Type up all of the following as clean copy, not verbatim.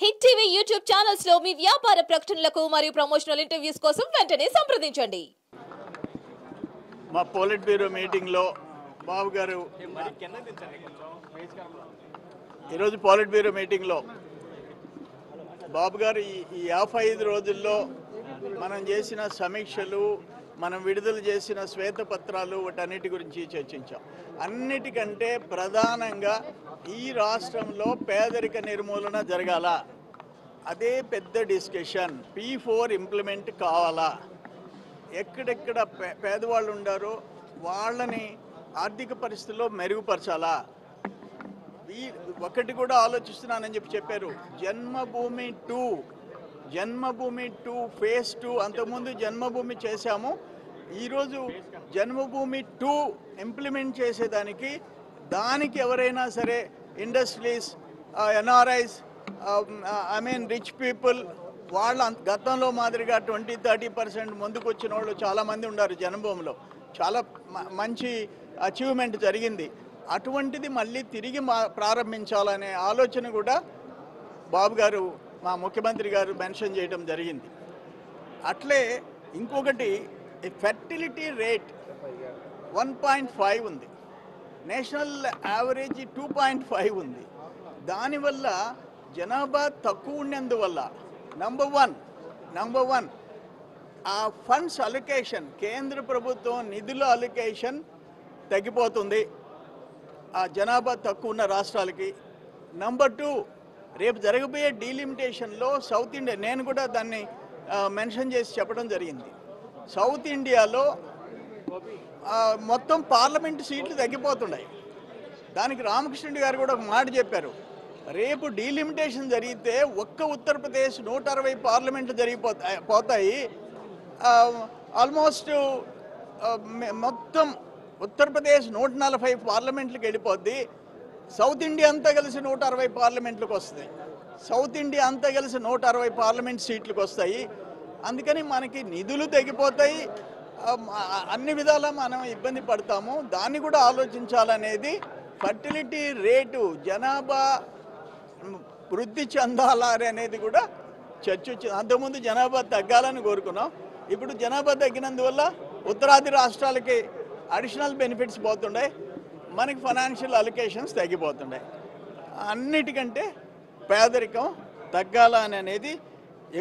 Hit TV YouTube channels లో మీ వ్యాపార ప్రకటనలకు మరియు ప్రమోషనల్ ఇంటర్వ్యూస్ కోసం వెంటనే సంప్రదించండి. మా పోలిట్ బ్యూరో మీటింగ్ లో బాబు గారు ఈరోజు పోలిట్ బ్యూరో మీటింగ్ లో బాబు గారు ఈ 55 రోజుల్లో మనం చేసిన సమీక్షలు, మనం విడుదల చేసిన శ్వేతపత్రాలు వాటన్నిటి గురించి చర్చించాం. అన్నిటికంటే ప్రధానంగా ఈ రాష్ట్రంలో పేదరిక నిర్మూలన జరగాల, అదే పెద్ద డిస్కషన్. P4 ఇంప్లిమెంట్ కావాలా, ఎక్కడెక్కడ పేదవాళ్ళు ఉండారో వాళ్ళని ఆర్థిక పరిస్థితుల్లో మెరుగుపరచాలా. ఒకటి కూడా ఆలోచిస్తున్నానని చెప్పారు. జన్మభూమి 2 ఫేజ్ 2 అంతకుముందు జన్మభూమి చేశాము. ఈరోజు జన్మభూమి 2 ఇంప్లిమెంట్ చేసేదానికి దానికి ఎవరైనా సరే ఇండస్ట్రీస్, ఎన్ఆర్ఐస్, రిచ్ పీపుల్ వాళ్ళ గతంలో మాదిరిగా 20-30% ముందుకు వచ్చిన వాళ్ళు చాలామంది ఉన్నారు. జన్మభూమిలో చాలా మంచి అచీవ్మెంట్ జరిగింది. అటువంటిది మళ్ళీ తిరిగి ప్రారంభించాలనే ఆలోచన కూడా బాబు గారు, మా ముఖ్యమంత్రి గారు మెన్షన్ చేయడం జరిగింది. అట్లే ఇంకొకటి, ఫెర్టిలిటీ రేట్ 1.5 ఉంది, నేషనల్ యావరేజ్ 2.5 ఉంది. దానివల్ల జనాభా తక్కువ ఉన్నందువల్ల నంబర్ వన్ ఆ ఫండ్స్ అలొకేషన్, కేంద్ర ప్రభుత్వం నిధుల అలొకేషన్ తగ్గిపోతుంది ఆ జనాభా తక్కువ ఉన్న రాష్ట్రాలకి. నంబర్ 2, రేపు జరగబోయే డీలిమిటేషన్లో సౌత్ ఇండియా, నేను కూడా దాన్ని మెన్షన్ చేసి చెప్పడం జరిగింది. సౌత్ ఇండియాలో మొత్తం పార్లమెంటు సీట్లు తగ్గిపోతున్నాయి. దానికి రామకృష్ణుడి గారు కూడా ఒక మాట చెప్పారు. రేపు డీలిమిటేషన్ జరిగితే ఒక్క ఉత్తరప్రదేశ్ 160 పార్లమెంట్లు పోతాయి. ఆల్మోస్ట్ మొత్తం ఉత్తరప్రదేశ్ 140 పార్లమెంట్లకు వెళ్ళిపోద్ది. సౌత్ ఇండియా అంతా కలిసి 160 పార్లమెంట్లకు వస్తాయి. సౌత్ ఇండియా అంతా కలిసి 160 పార్లమెంట్ సీట్లకు వస్తాయి. అందుకని మనకి నిధులు తగ్గిపోతాయి, అన్ని విధాలా మనం ఇబ్బంది పడతాము. దాన్ని కూడా ఆలోచించాలనేది. ఫర్టిలిటీ రేటు, జనాభా వృద్ధి చెందాలా అనేది కూడా చర్చ వచ్చింది. అంతకుముందు జనాభా తగ్గాలని కోరుకున్నాం. ఇప్పుడు జనాభా తగ్గినందువల్ల ఉత్తరాది రాష్ట్రాలకి అడిషనల్ బెనిఫిట్స్ పోతుండే, మనకి ఫైనాన్షియల్ అలొకేషన్స్ తగ్గిపోతుండే. అన్నిటికంటే పేదరికం తగ్గాల అనేది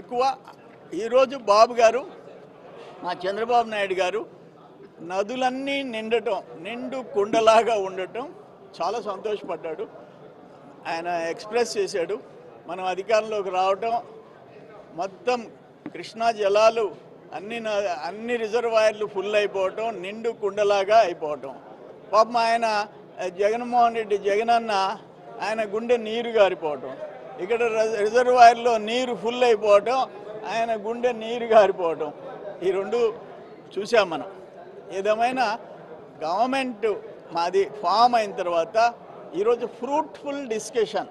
ఎక్కువ. ఈరోజు బాబు గారు, మా చంద్రబాబు నాయుడు గారు నదులన్నీ నిండు కుండలాగా ఉండటం చాలా సంతోషపడ్డాడు. ఆయన ఎక్స్ప్రెస్ చేశాడు. మనం అధికారంలోకి రావటం, మొత్తం కృష్ణా జలాలు అన్ని రిజర్వాయర్లు ఫుల్ అయిపోవటం, నిండు కుండలాగా అయిపోవటం. పాపం ఆయన జగన్మోహన్ రెడ్డి జగనన్న ఆయన గుండె నీరు గారిపోవటం, ఇక్కడ రిజర్వాయర్లో నీరు ఫుల్ అయిపోవటం, ఆయన గుండె నీరు గారిపోవటం, ఈ రెండు చూసాం మనం. ఏదేమైనా గవర్నమెంట్ మాది ఫామ్ అయిన తర్వాత ఈరోజు ఫ్రూట్ఫుల్ డిస్కషన్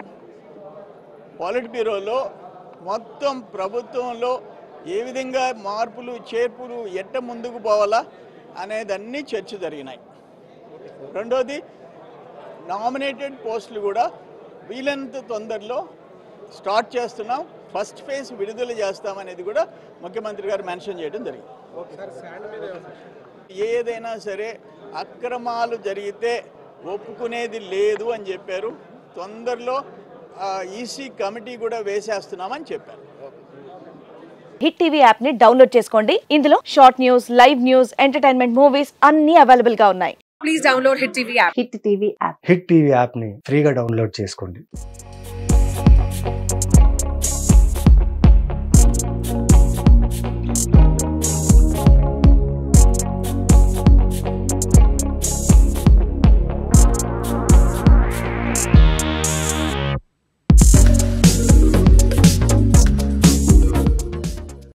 పోలిట్ బ్యూరోలో మొత్తం ప్రభుత్వంలో ఏ విధంగా మార్పులు చేర్పులు ఎట్ట ముందుకు పోవాలా అనేదన్నీ చర్చ జరిగినాయి. రెండోది, నామినేటెడ్ పోస్టులు కూడా వీలైనంత తొందరలో స్టార్ట్ చేస్తున్నాం. ఫస్ట్ ఫేజ్ విడుదల చేస్తామనేది కూడా ముఖ్యమంత్రి గారు మెన్షన్ చేయడం జరిగింది. ఏదైనా సరే అక్రమాలు జరిగితే ఒప్పుకునేది లేదు అని చెప్పారు. తొందరలో ఈసీ కమిటీ కూడా వేసేస్తున్నామని చెప్పారు. హిట్ టీవీ యాప్ ని డౌన్లోడ్ చేసుకోండి. ఇందులో short news, live news, entertainment movies అన్ని అవైలబుల్ గా ఉన్నాయి. Please download hit TV app. Hit TV app ని ఫ్రీగా డౌన్లోడ్ చేసుకోండి.